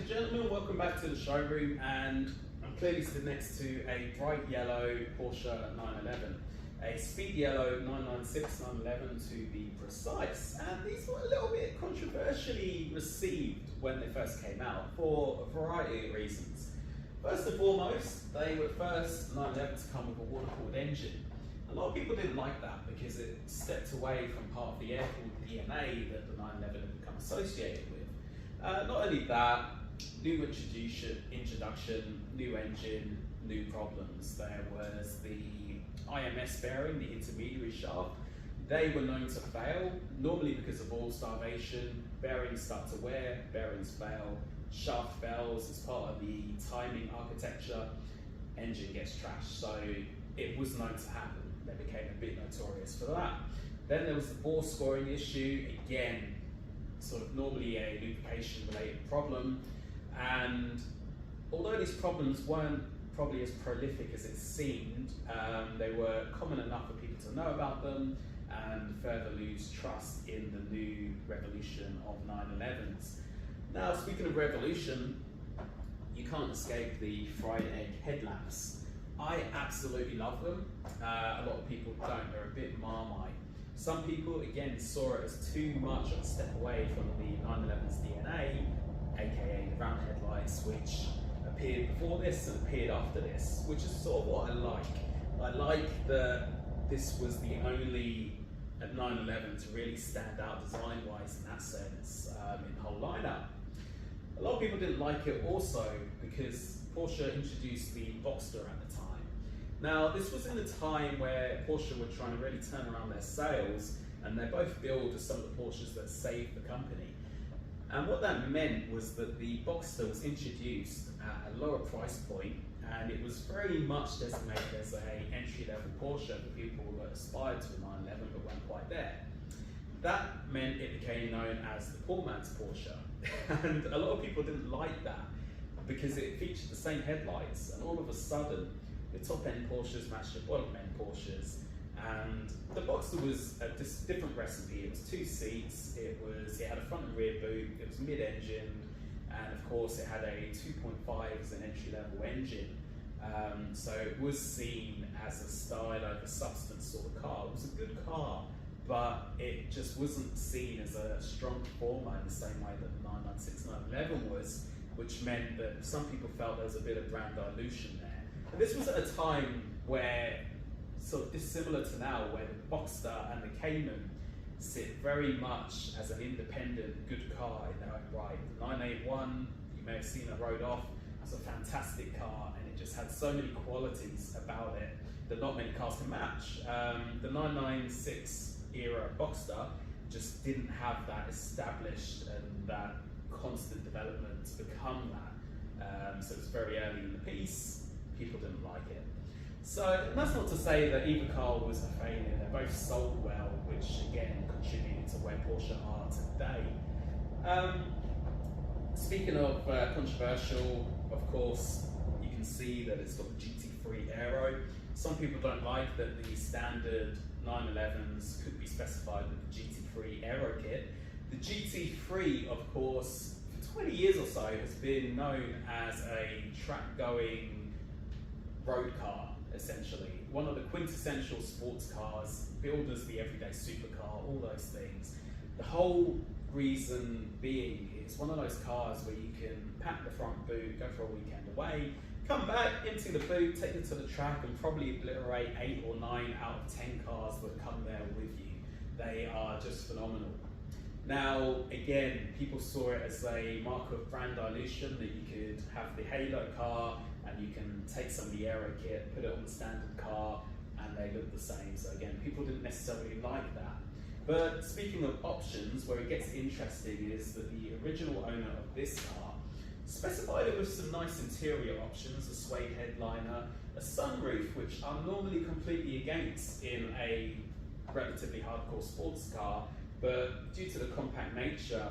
and gentlemen, welcome back to the showroom, and I'm clearly stood next to a bright yellow Porsche 911, a speed yellow 996 911 to be precise, and these were a little bit controversially received when they first came out for a variety of reasons. First and foremost, they were the first 911 to come with a water-cooled engine. A lot of people didn't like that because it stepped away from part of the air-cooled DNA that the 911 had become associated with. Not only that, new introduction, new engine, new problems. There was the IMS bearing, the intermediary shaft. They were known to fail, normally because of oil starvation. Bearings start to wear, bearings fail, shaft fails as part of the timing architecture, engine gets trashed. So it was known to happen. They became a bit notorious for that. Then there was the bore scoring issue, again, sort of normally a lubrication related problem. And although these problems weren't probably as prolific as it seemed, they were common enough for people to know about them and further lose trust in the new revolution of 911s. Now, speaking of revolution, you can't escape the fried egg headlamps. I absolutely love them. A lot of people don't, they're a bit Marmite. Some people, again, saw it as too much of a step away from the 911's DNA, aka the round headlights, which appeared before this and appeared after this, which is sort of what I like. I like that this was the only 911 to really stand out design-wise in that sense in the whole lineup. A lot of people didn't like it also because Porsche introduced the Boxster at the time. Now, this was in a time where Porsche were trying to really turn around their sales, and they're both billed as some of the Porsches that saved the company. And what that meant was that the Boxster was introduced at a lower price point, and it was very much designated as an entry-level Porsche for people that aspired to a 911 but weren't quite there. That meant it became known as the poor man's Porsche. And a lot of people didn't like that because it featured the same headlights, and all of a sudden the top-end Porsches matched the bottom-end Porsches. And the Boxster was a different recipe. It was 2 seats, it had a front and rear boot, it was mid-engine, and of course it had a 2.5 as an entry-level engine. So it was seen as a style over substance sort of car. It was a good car, but it just wasn't seen as a strong performer in the same way that the 996 911 was, which meant that some people felt there was a bit of brand dilution there. And this was at a time where, sort of dissimilar to now, where the Boxster and the Cayman sit very much as an independent, good car in their own right. The 981, you may have seen it rode off, was a fantastic car, and it just had so many qualities about it that not many cars can match. The 996 era Boxster just didn't have that established and that constant development to become that. So it was very early in the piece. People didn't like it. So that's not to say that either car was a failure. They both sold well, which again contributed to where Porsche are today. Speaking of controversial, of course, you can see that it's got GT3 aero. Some people don't like that the standard 911s could be specified with the GT3 aero kit. The GT3, of course, for 20 years or so has been known as a track-going road car, essentially. One of the quintessential sports cars, billed as the everyday supercar, all those things. The whole reason being, it's one of those cars where you can pack the front boot, go for a weekend away, come back, empty the boot, take it to the track, and probably obliterate 8 or 9 out of 10 cars that come there with you. They are just phenomenal. Now, again, people saw it as a mark of brand dilution, that you could have the Halo car and you can take some of the aero kit, put it on the standard car, and they look the same. So again, people didn't necessarily like that. But speaking of options, where it gets interesting is that the original owner of this car specified it with some nice interior options, a suede headliner, a sunroof, which I'm normally completely against in a relatively hardcore sports car, but due to the compact nature,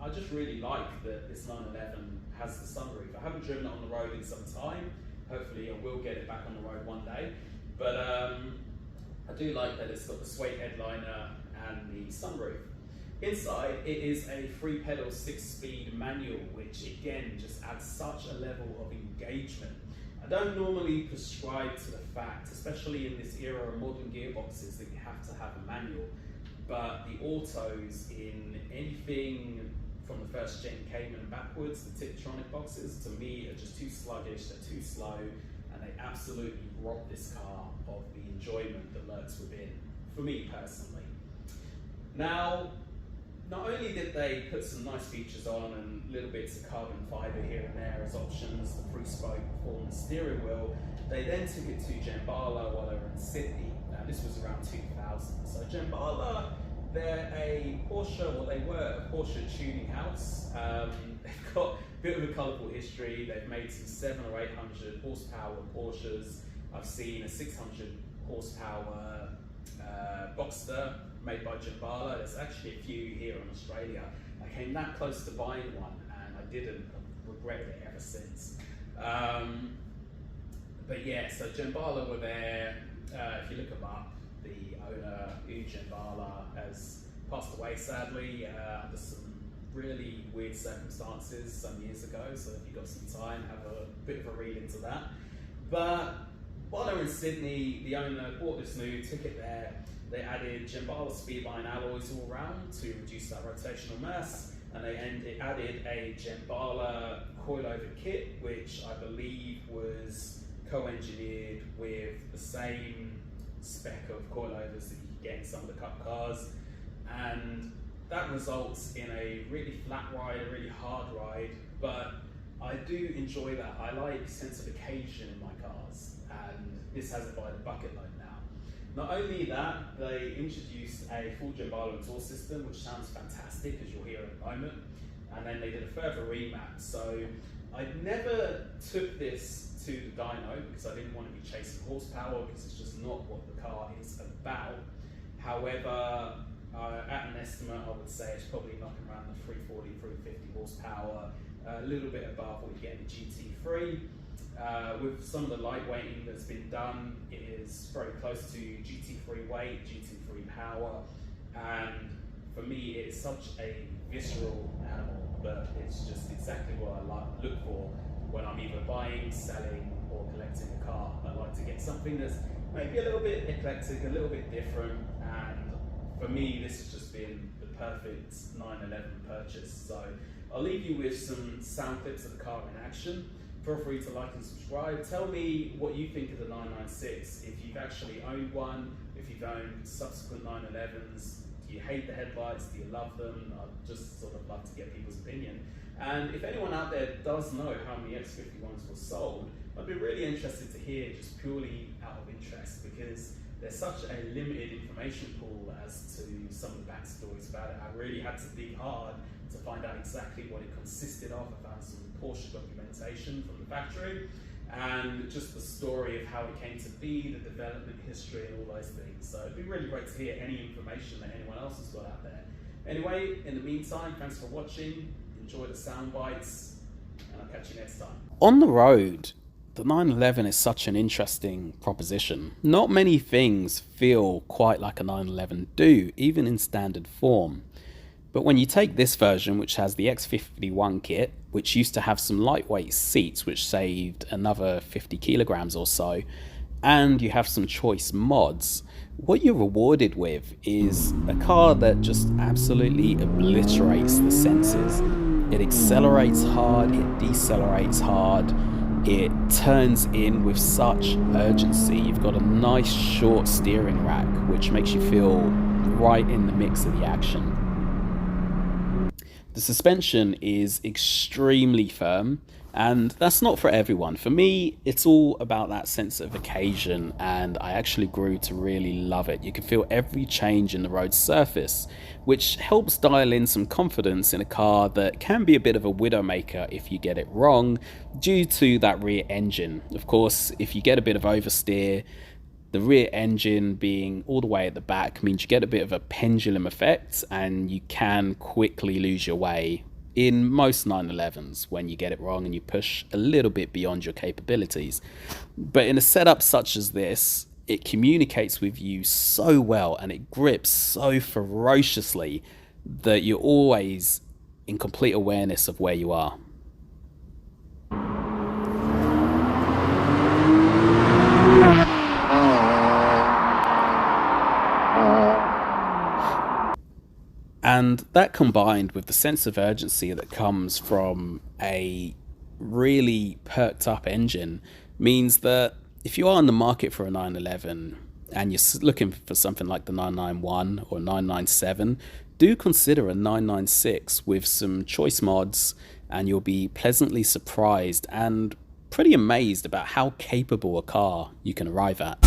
I just really like that this 911 has the sunroof. I haven't driven it on the road in some time. Hopefully I will get it back on the road one day. But I do like that it's got the suede headliner and the sunroof. Inside, it is a 3-pedal 6-speed manual, which again just adds such a level of engagement. I don't normally prescribe to the fact, especially in this era of modern gearboxes, that you have to have a manual. But the autos in anything from the first gen Cayman and backwards, the Tiptronic boxes, to me are just too sluggish, they're too slow, and they absolutely rob this car of the enjoyment that lurks within, for me personally. Now, not only did they put some nice features on and little bits of carbon fibre here and there as options, the 3-spoke performance steering wheel, they then took it to Gemballa while they were in Sydney. Now this was around 2000. So Gemballa, they're a Porsche, well they were a Porsche tuning house. They've got a bit of a colourful history. They've made some 700 or 800 horsepower Porsches. I've seen a 600 horsepower Boxster made by Gemballa. There's actually a few here in Australia. I came that close to buying one and I didn't. I've regretted it ever since. But yeah, so Gemballa were there. If you look them up, the owner, Gemballa, has passed away sadly under some really weird circumstances some years ago. So if you've got some time, have a bit of a read into that. But while they were in Sydney, the owner bought this new, took it there. They added Gemballa Speedline alloys all around to reduce that rotational mass, and they added a Gemballa Coilover kit, which I believe was co-engineered with the same spec of coilovers that you can get in some of the Cup cars, and that results in a really flat ride, a really hard ride, but I do enjoy that. I like sense of occasion in my cars, and this has it by the bucket load now. Not only that, they introduced a full Gemballa exhaust system, which sounds fantastic, as you'll hear in a moment, and then they did a further remap. So I never took this to the dyno because I didn't want to be chasing horsepower, because it's just not what the car is about. However, at an estimate, I would say it's probably knocking around the 340, 350 horsepower, a little bit above what you get in the GT3. With some of the lightweighting that's been done, it is very close to GT3 weight, GT3 power, and for me it is such a visceral animal, but it's just exactly what I look for when I'm either buying, selling, or collecting a car. I like to get something that's maybe a little bit eclectic, a little bit different, and for me this has just been the perfect 911 purchase. So I'll leave you with some sound clips of the car in action. Feel free to like and subscribe. Tell me what you think of the 996. If you've actually owned one, if you've owned subsequent 911s, do you hate the headlights? Do you love them? I'd just sort of love to get people's opinion. And if anyone out there does know how many X51s were sold, I'd be really interested to hear, just purely out of interest, because there's such a limited information pool as to some of the backstories about it. I really had to dig hard to find out exactly what it consisted of. I found some Porsche documentation from the factory, and just the story of how it came to be, the development history and all those things. So it'd be really great to hear any information that anyone else has got out there. Anyway, in the meantime, thanks for watching, enjoy the sound bites, and I'll catch you next time. On the road, the 911 is such an interesting proposition. Not many things feel quite like a 911 do, even in standard form. But when you take this version, which has the X51 kit, which used to have some lightweight seats, which saved another 50 kilograms or so, and you have some choice mods, what you're rewarded with is a car that just absolutely obliterates the senses. It accelerates hard, it decelerates hard, it turns in with such urgency. You've got a nice short steering rack, which makes you feel right in the mix of the action. The suspension is extremely firm, and that's not for everyone. For me, it's all about that sense of occasion, and I actually grew to really love it. You can feel every change in the road surface, which helps dial in some confidence in a car that can be a bit of a widowmaker if you get it wrong, due to that rear engine. Of course, if you get a bit of oversteer, the rear engine being all the way at the back means you get a bit of a pendulum effect, and you can quickly lose your way in most 911s when you get it wrong and you push a little bit beyond your capabilities. But in a setup such as this, it communicates with you so well and it grips so ferociously that you're always in complete awareness of where you are. And that, combined with the sense of urgency that comes from a really perked up engine, means that if you are in the market for a 911 and you're looking for something like the 991 or 997, do consider a 996 with some choice mods, and you'll be pleasantly surprised and pretty amazed about how capable a car you can arrive at.